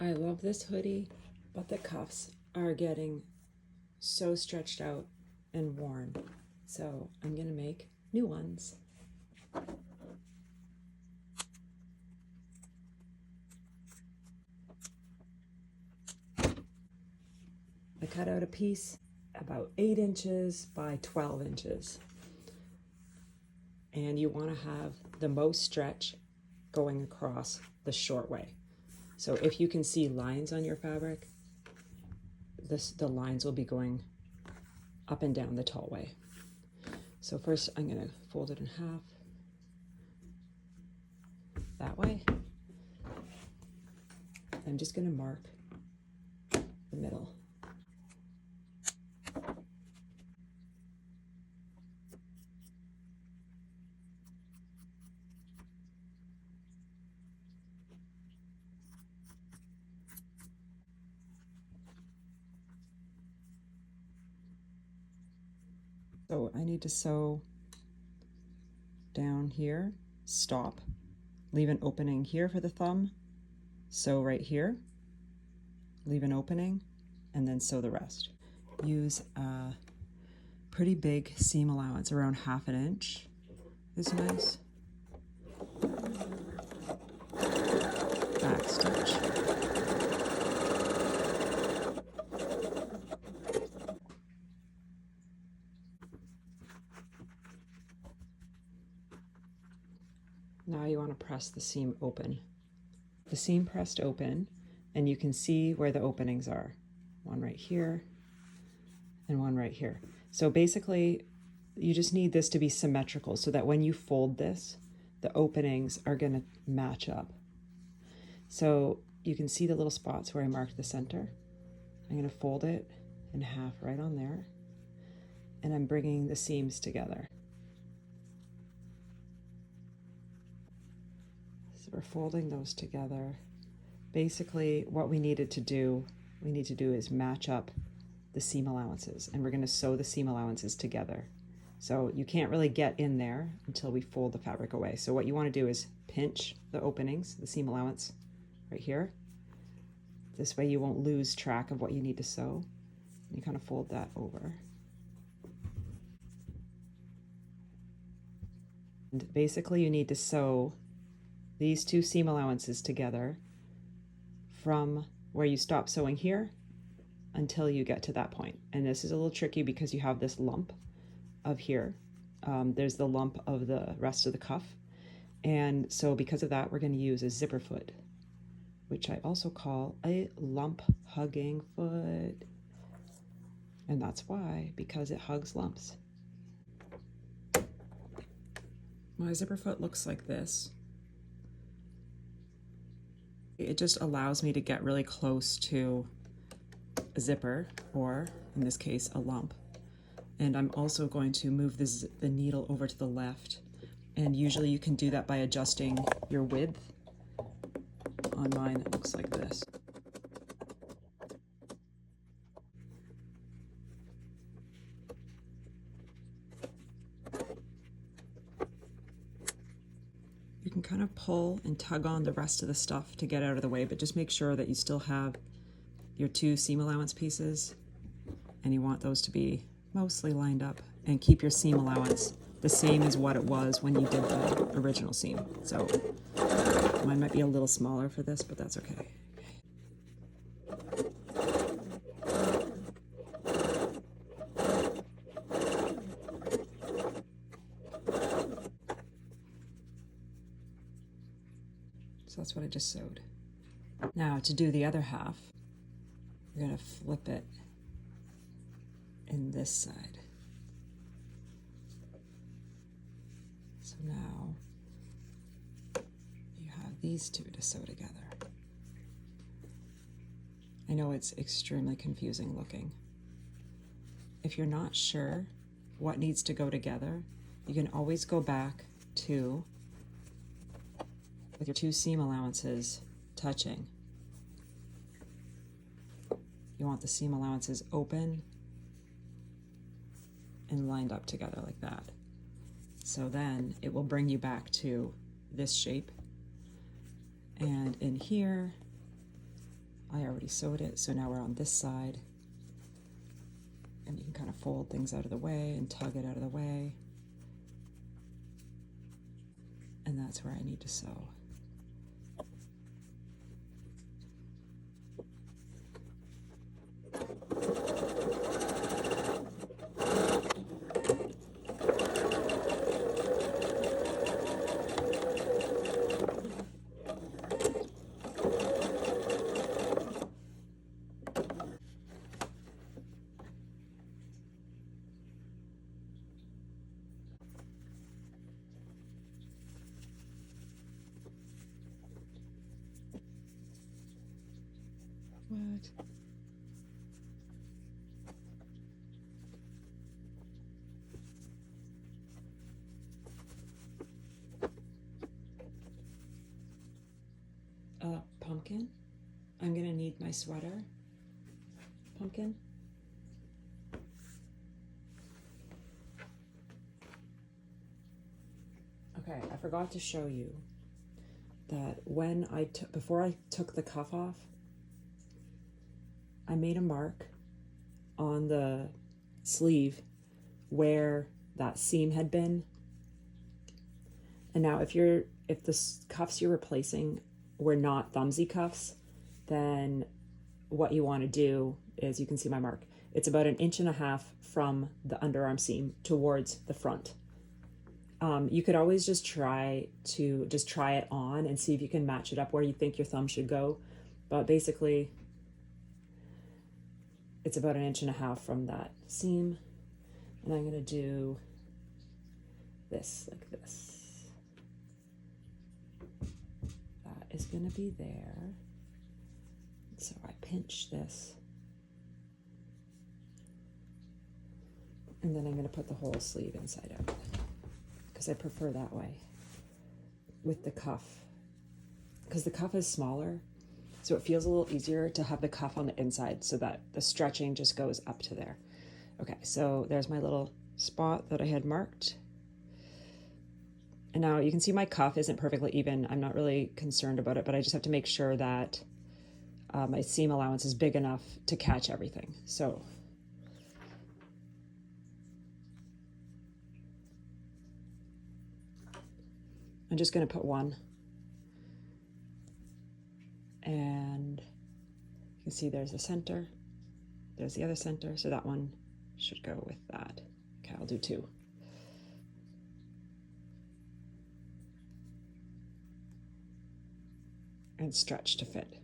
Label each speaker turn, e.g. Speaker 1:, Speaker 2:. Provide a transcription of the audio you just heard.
Speaker 1: I love this hoodie, but the cuffs are getting so stretched out and worn. So I'm gonna make new ones. I cut out a piece about 8 inches by 12 inches. And you want to have the most stretch going across the short way. So if you can see lines on your fabric, the lines will be going up and down the tall way. So first I'm going to fold it in half that way. I'm just going to mark the middle. So I need to sew down here, stop, leave an opening here for the thumb, sew right here, leave an opening, and then sew the rest. Use a pretty big seam allowance, around 1/2 inch is nice. Back stitch. Now you want to press the seam open. The seam pressed open, and you can see where the openings are. One right here and one right here. So basically, you just need this to be symmetrical so that when you fold this, the openings are going to match up. So you can see the little spots where I marked the center. I'm going to fold it in half right on there, and I'm bringing the seams together. So we're folding those together. Basically, what we need to do is match up the seam allowances, and we're going to sew the seam allowances together. So you can't really get in there until we fold the fabric away. So what you want to do is pinch the openings, the seam allowance right here. This way you won't lose track of what you need to sew. You kind of fold that over. And basically you need to sew these two seam allowances together from where you stop sewing here until you get to that point. And this is a little tricky because you have this lump of here. There's the lump of the rest of the cuff. And so because of that, we're going to use a zipper foot, which I also call a lump hugging foot. And that's why, because it hugs lumps. My zipper foot looks like this. It just allows me to get really close to a zipper, or in this case, a lump. And I'm also going to move the needle over to the left. And usually you can do that by adjusting your width. On mine, it looks like this. You can kind of pull and tug on the rest of the stuff to get out of the way, but just make sure that you still have your two seam allowance pieces, and you want those to be mostly lined up, and keep your seam allowance the same as what it was when you did the original seam. So mine might be a little smaller for this, but that's okay. So that's what I just sewed. Now to do the other half, we're going to flip it in this side. So now you have these two to sew together. I know it's extremely confusing looking. If you're not sure what needs to go together, you can always go back to with your two seam allowances touching. You want the seam allowances open and lined up together like that. So then it will bring you back to this shape. And in here, I already sewed it, so now we're on this side. And you can kind of fold things out of the way and tug it out of the way. And that's where I need to sew. What? Pumpkin? I'm gonna need my sweater. Pumpkin? Okay, I forgot to show you that when before I took the cuff off, I made a mark on the sleeve where that seam had been. And now if the cuffs you're replacing were not Thumbsie cuffs, then what you want to do is, you can see my mark. It's about 1.5 inches from the underarm seam towards the front. You could always just try it on and see if you can match it up where you think your thumb should go. But basically, it's about 1.5 inches from that seam. And I'm going to do this like this. That is going to be there. So I pinch this. And then I'm going to put the whole sleeve inside out, because I prefer that way with the cuff, because the cuff is smaller, so it feels a little easier to have the cuff on the inside so that the stretching just goes up to there. Okay, so there's my little spot that I had marked. And now you can see my cuff isn't perfectly even. I'm not really concerned about it, but I just have to make sure that my seam allowance is big enough to catch everything. So I'm just going to put one, and you can see there's the center, there's the other center, so that one should go with that. Okay, I'll do 2. And stretch to fit.